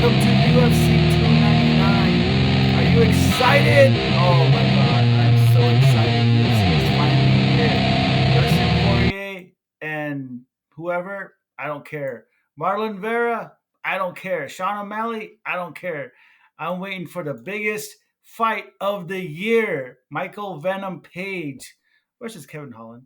welcome to UFC 299. Are you excited? Oh my god, I'm so excited. UFC is finally here. Dustin Poirier and whoever, I don't care. Marlon Vera, I don't care. Sean O Malley, I don't care. I'm waiting for the biggest fight of the year. Michael Venom Page versus Kevin Holland.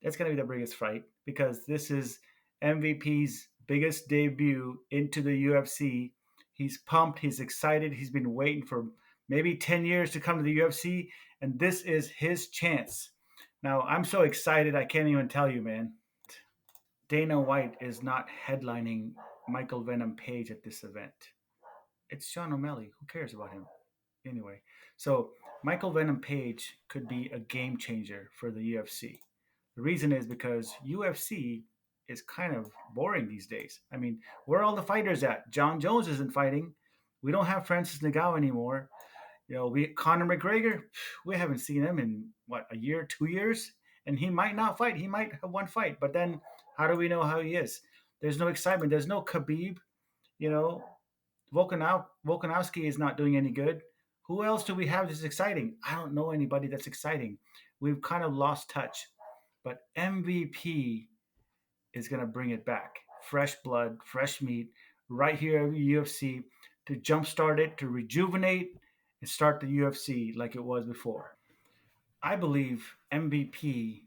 That's going to be the biggest fight because this is MVP's biggest debut into the UFC. He's pumped, he's excited, he's been waiting for maybe 10 years to come to the UFC, and this is his chance. Now, I'm so excited, I can't even tell you, man. Dana White is not headlining Michael Venom Page at this event. It's Sean O'Malley. Who cares about him? Anyway, so Michael Venom Page could be a game changer for the UFC. The reason is because UFC is kind of boring these days. I mean, where are all the fighters at? John Jones isn't fighting. We don't have Francis Ngannou anymore. We Conor McGregor, we haven't seen him in what, a year, 2 years, and he might not fight. He might have one fight, but then how do we know how he is? There's no excitement. There's no Khabib. You know, Volkanovski is not doing any good. Who else do we have that's exciting? I don't know anybody that's exciting. We've kind of lost touch. But MVP is going to bring it back. Fresh blood, fresh meat, right here at the UFC to jumpstart it, to rejuvenate, and start the UFC like it was before. I believe MVP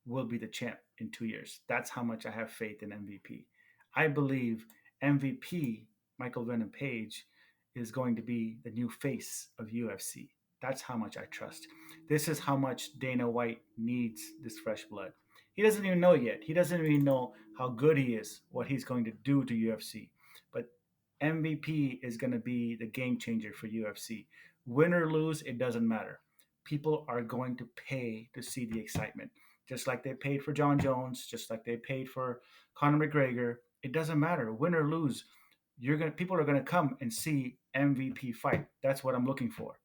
will be the champ in 2 years. That's how much I have faith in MVP. I believe MVP, Michael Venom Page, is going to be the new face of UFC. That's how much I trust. This is how much Dana White needs this fresh blood. He doesn't even know yet. He doesn't even know how good he is, what he's going to do to UFC. But MVP is going to be the game changer for UFC. Win or lose, it doesn't matter. People are going to pay to see the excitement. Just like they paid for John Jones, just like they paid for Conor McGregor. It doesn't matter, win or lose. People are gonna come and see MVP fight. That's what I'm looking for.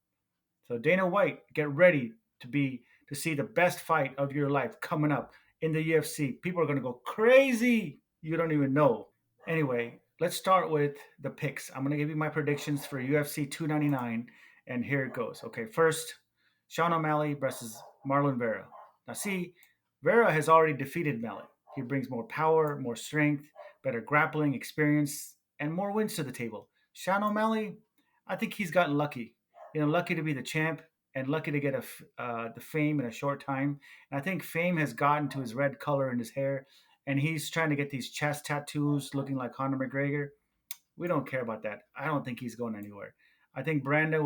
So Dana White, get ready to see the best fight of your life coming up in the UFC. People are gonna go crazy. You don't even know. Anyway, let's start with the picks. I'm gonna give you my predictions for UFC 299, and here it goes. Okay, first, Sean O'Malley versus Marlon Vera. Now, see, Vera has already defeated Malley. He brings more power, more strength, better grappling experience, and more wins to the table. Sean O'Malley, I think he's gotten lucky. Lucky to be the champ and lucky to get the fame in a short time. And I think fame has gotten to his red color in his hair, and he's trying to get these chest tattoos looking like Conor McGregor. We don't care about that. I don't think he's going anywhere. I think Brandon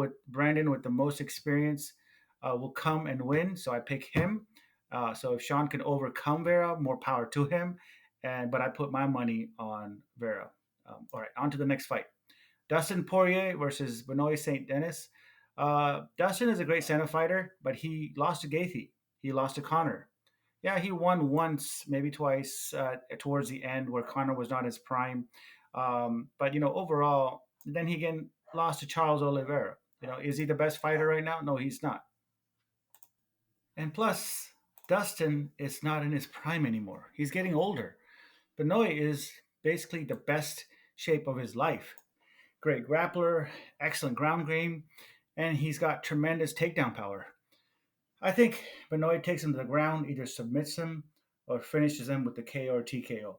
with the most experience will come and win. So I pick him. So if Sean can overcome Vera, more power to him. But I put my money on Vera. All right, on to the next fight. Dustin Poirier versus Benoit Saint Denis. Dustin is a great center fighter, but he lost to Gaethje. He lost to Conor. Yeah, he won once, maybe twice towards the end where Conor was not his prime. But overall, then he again lost to Charles Oliveira. Is he the best fighter right now? No, he's not. And plus, Dustin is not in his prime anymore. He's getting older. Benoit is basically the best shape of his life. Great grappler, excellent ground game, and he's got tremendous takedown power. I think Benoit takes him to the ground, either submits him or finishes him with the KO or TKO.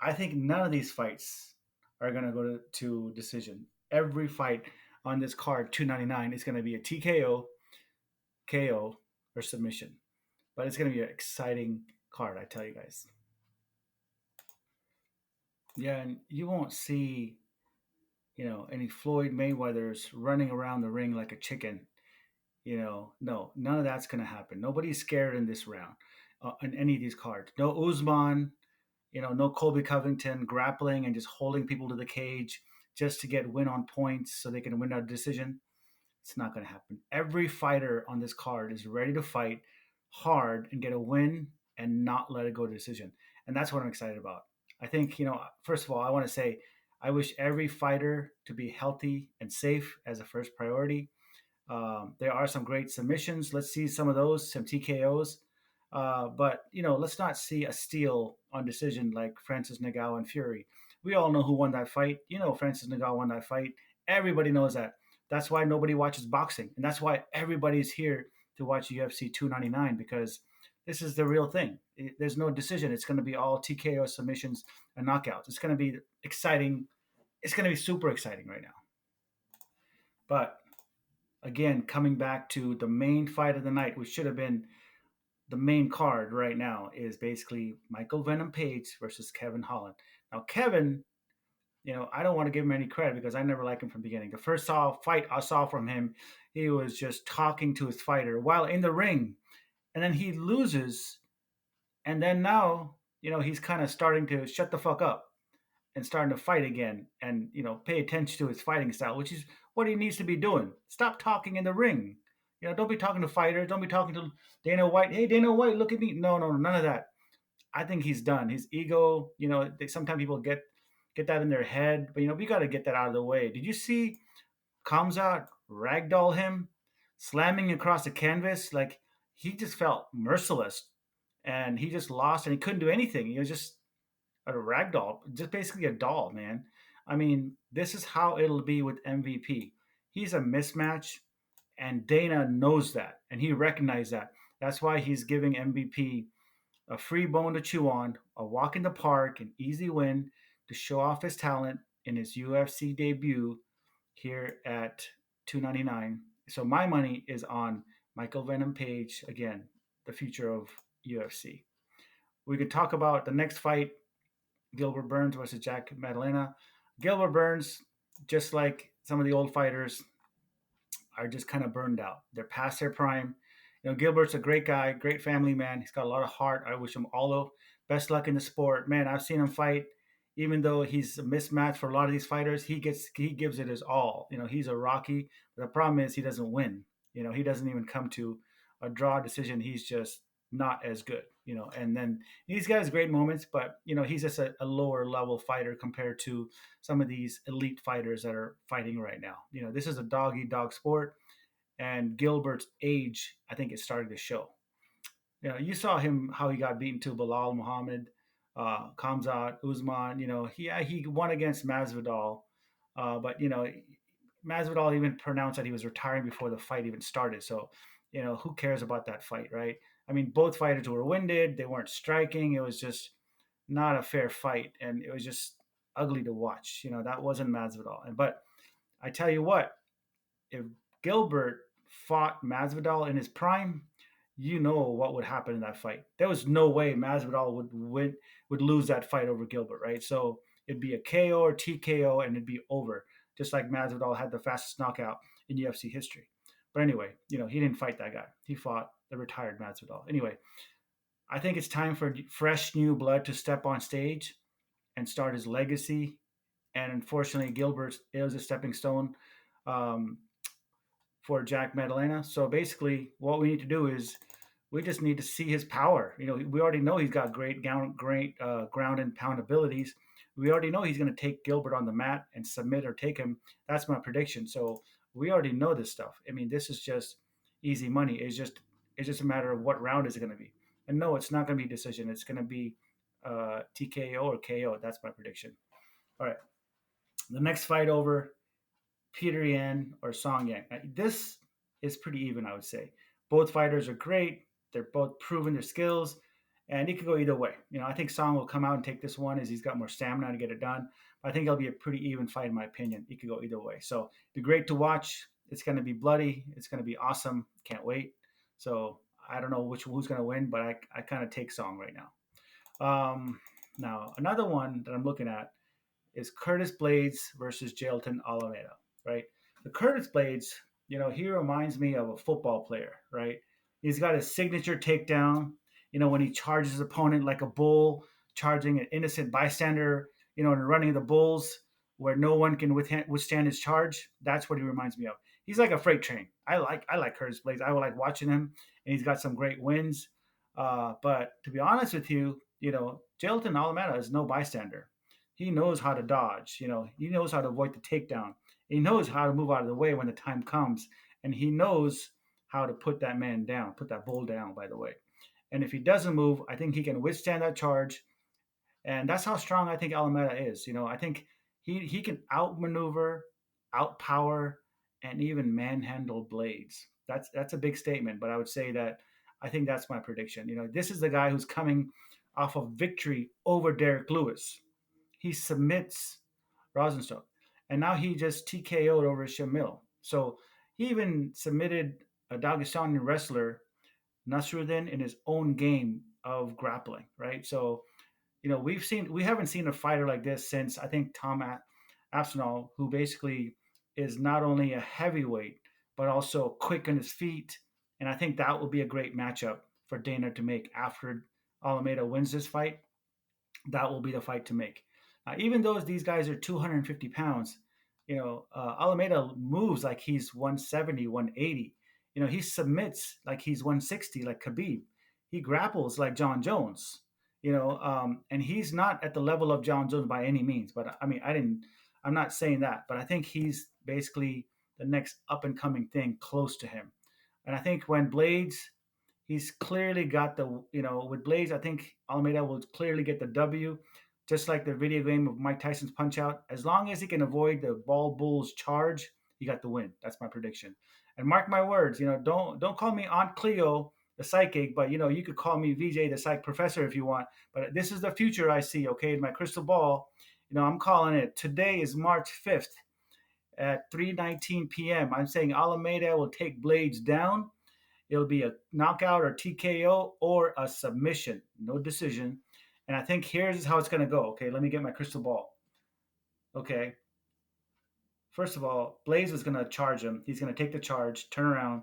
I think none of these fights are going to go to decision. Every fight on this card, 299, is going to be a TKO, KO, or submission. But it's going to be an exciting card, I tell you guys. Yeah, and you won't see, any Floyd Mayweathers running around the ring like a chicken. No, none of that's going to happen. Nobody's scared in this round, in any of these cards. No Usman, no Colby Covington grappling and just holding people to the cage just to get win on points so they can win a decision. It's not going to happen. Every fighter on this card is ready to fight hard and get a win and not let it go to decision. And that's what I'm excited about. I think, first of all, I want to say I wish every fighter to be healthy and safe as a first priority. There are some great submissions. Let's see some of those, some TKOs. But let's not see a steal on decision like Francis Ngannou and Fury. We all know who won that fight. You know, Francis Ngannou won that fight. Everybody knows that. That's why nobody watches boxing, and that's why everybody's here to watch UFC 299 because this is the real thing. There's no decision. It's going to be all TKO submissions and knockouts. It's going to be exciting. It's going to be super exciting right now. But again, coming back to the main fight of the night, which should have been the main card right now, is basically Michael Venom Page versus Kevin Holland. Now, Kevin, I don't want to give him any credit because I never liked him from the beginning. The first fight I saw from him, he was just talking to his fighter while in the ring, and then he loses, and then now, he's kind of starting to shut the fuck up and starting to fight again and pay attention to his fighting style, which is what he needs to be doing. Stop talking in the ring. Don't be talking to fighters. Don't be talking to Dana White. Hey, Dana White, look at me. No, no, none of that. I think he's done. His ego, sometimes people get that in their head, but we got to get that out of the way. Did you see comes out ragdoll him, slamming across the canvas like he just felt merciless, and he just lost and he couldn't do anything. He was just a ragdoll, just basically a doll, man. I mean, this is how it'll be with MVP. He's a mismatch, and Dana knows that, and he recognized that. That's why he's giving MVP a free bone to chew on, a walk in the park, an easy win to show off his talent in his UFC debut here at 299. So my money is on Michael Venom Page again, the future of UFC. We could talk about the next fight, Gilbert Burns versus Jack Maddalena. Gilbert Burns, just like some of the old fighters, are just kind of burned out. They're past their prime. Gilbert's a great guy, great family man. He's got a lot of heart. I wish him all the best luck in the sport. Man, I've seen him fight. Even though he's a mismatch for a lot of these fighters, he gives it his all. He's a Rocky. But the problem is he doesn't win. He doesn't even come to a draw decision. He's just not as good. And then he's got his great moments, but he's just a lower level fighter compared to some of these elite fighters that are fighting right now. This is a dog eat dog sport, and Gilbert's age, I think, is starting to show. You saw him how he got beaten to Bilal Muhammad, Khamzat, Usman. He won against Masvidal, but Masvidal even pronounced that he was retiring before the fight even started. So, who cares about that fight, right? I mean, both fighters were winded. They weren't striking. It was just not a fair fight, and it was just ugly to watch. That wasn't Masvidal. But I tell you what, if Gilbert fought Masvidal in his prime, what would happen in that fight. There was no way Masvidal would lose that fight over Gilbert, right? So it'd be a KO or TKO, and it'd be over, just like Masvidal had the fastest knockout in UFC history. But anyway, he didn't fight that guy. He fought the retired Masvidal. Anyway, I think it's time for fresh new blood to step on stage and start his legacy. And unfortunately, Gilbert is a stepping stone for Jack Maddalena. So basically, what we need to do is we just need to see his power. We already know he's got great ground and pound abilities. We already know he's going to take Gilbert on the mat and submit or take him. That's my prediction. So we already know this stuff. I mean, this is just easy money. It's just a matter of what round is it going to be. And no, it's not going to be decision. It's going to be TKO or KO. That's my prediction. All right. The next fight over, Peter Yan or Song Yang. This is pretty even, I would say. Both fighters are great. They're both proving their skills, and it could go either way. I think Song will come out and take this one as he's got more stamina to get it done. But I think it'll be a pretty even fight, in my opinion. It could go either way. So it'd be great to watch. It's going to be bloody. It's going to be awesome. Can't wait. So I don't know who's going to win, but I kind of take Song right now. Now, another one that I'm looking at is Curtis Blayes versus Jailton Almeida, right? The Curtis Blayes, he reminds me of a football player, right? He's got his signature takedown, when he charges his opponent like a bull, charging an innocent bystander, and running the bulls where no one can withstand his charge. That's what he reminds me of. He's like a freight train. I like Curtis Blayes. I like watching him, and he's got some great wins. But to be honest with you, Jailton Almeida is no bystander. He knows how to dodge. He knows how to avoid the takedown. He knows how to move out of the way when the time comes, and he knows how to put that man down, put that bull down, by the way. And if he doesn't move, I think he can withstand that charge And that's how strong I think Alameda is. I think he can outmaneuver, outpower, and even manhandle Blades. That's a big statement, but I would say that I think that's my prediction. This is the guy who's coming off of victory over Derek Lewis. He submits Rosenstruck, and now he just TKO'd over Shamil. So he even submitted a Dagestani wrestler, Nasruddin, in his own game of grappling, right? So we haven't seen a fighter like this since I think Tom Aspinall, who basically is not only a heavyweight but also quick on his feet, and I think that will be a great matchup for Dana to make after Alameda wins this fight. That will be the fight to make. Even though these guys are 250 pounds, Alameda moves like he's 170, 180. He submits like he's 160, like Khabib. He grapples like John Jones. And he's not at the level of John Jones by any means. But I mean, I'm not saying that, but I think he's basically the next up and coming thing close to him. And I think when Blades, he's clearly got with Blades, I think Almeida will clearly get the W, just like the video game of Mike Tyson's Punch Out. As long as he can avoid the ball bull's charge, he got the win. That's my prediction. And mark my words, don't call me Aunt Cleo, the psychic, but you could call me VJ, the psych professor, if you want. But this is the future I see, okay, in my crystal ball. I'm calling it. Today is March 5th at 3:19 p.m. I'm saying Alameda will take Blades down. It'll be a knockout or TKO or a submission, no decision. And I think here's how it's going to go. Okay, let me get my crystal ball. Okay. First of all, Blades is going to charge him. He's going to take the charge, turn around,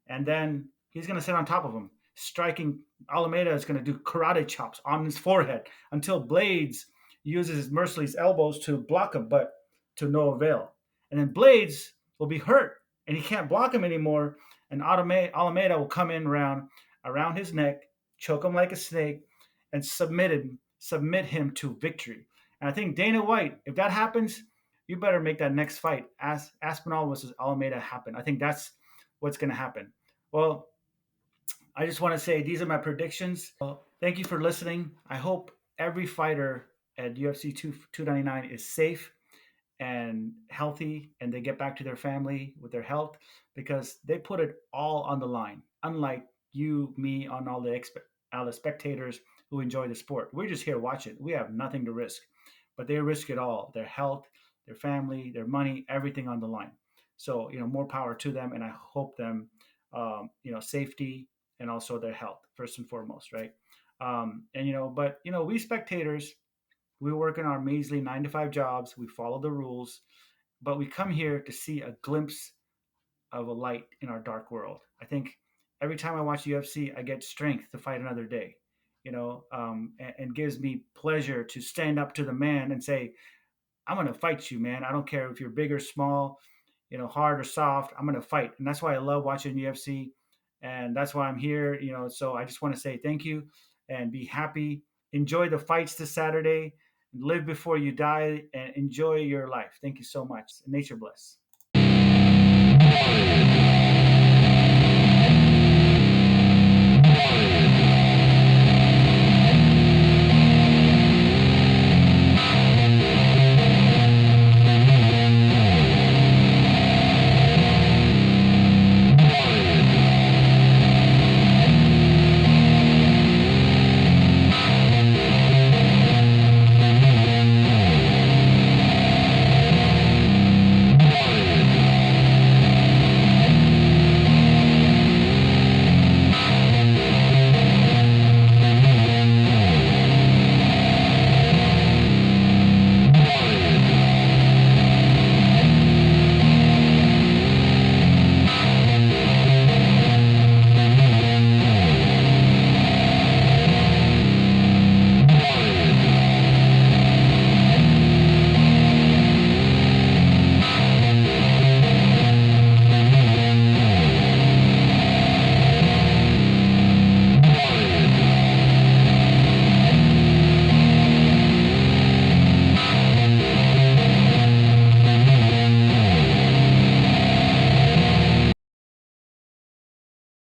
and then he's going to sit on top of him, striking. Alameda is going to do karate chops on his forehead until Blades uses his merciless elbows to block him, but to no avail. And then Blades will be hurt, and he can't block him anymore. And Alameda will come in around his neck, choke him like a snake, and submit him to victory. And I think Dana White, if that happens, you better make that next fight, Aspinall versus Alameda, happen. I think that's what's going to happen. Well, I just want to say these are my predictions. Well, thank you for listening. I hope every fighter at UFC 299 is safe and healthy, and they get back to their family with their health, because they put it all on the line. Unlike you, me, on all the spectators who enjoy the sport, we're just here watching. We have nothing to risk, but they risk it all: their health, their family, their money, everything on the line. So more power to them, and I hope them, safety and also their health first and foremost, right? But we spectators, we work in our measly 9 to 5 jobs. We follow the rules, but we come here to see a glimpse of a light in our dark world. I think every time I watch UFC, I get strength to fight another day, and gives me pleasure to stand up to the man and say, I'm going to fight you, man. I don't care if you're big or small, hard or soft. I'm going to fight. And that's why I love watching UFC. And that's why I'm here, so I just want to say thank you and be happy. Enjoy the fights this Saturday. Live before you die and enjoy your life. Thank you so much. Nature bless.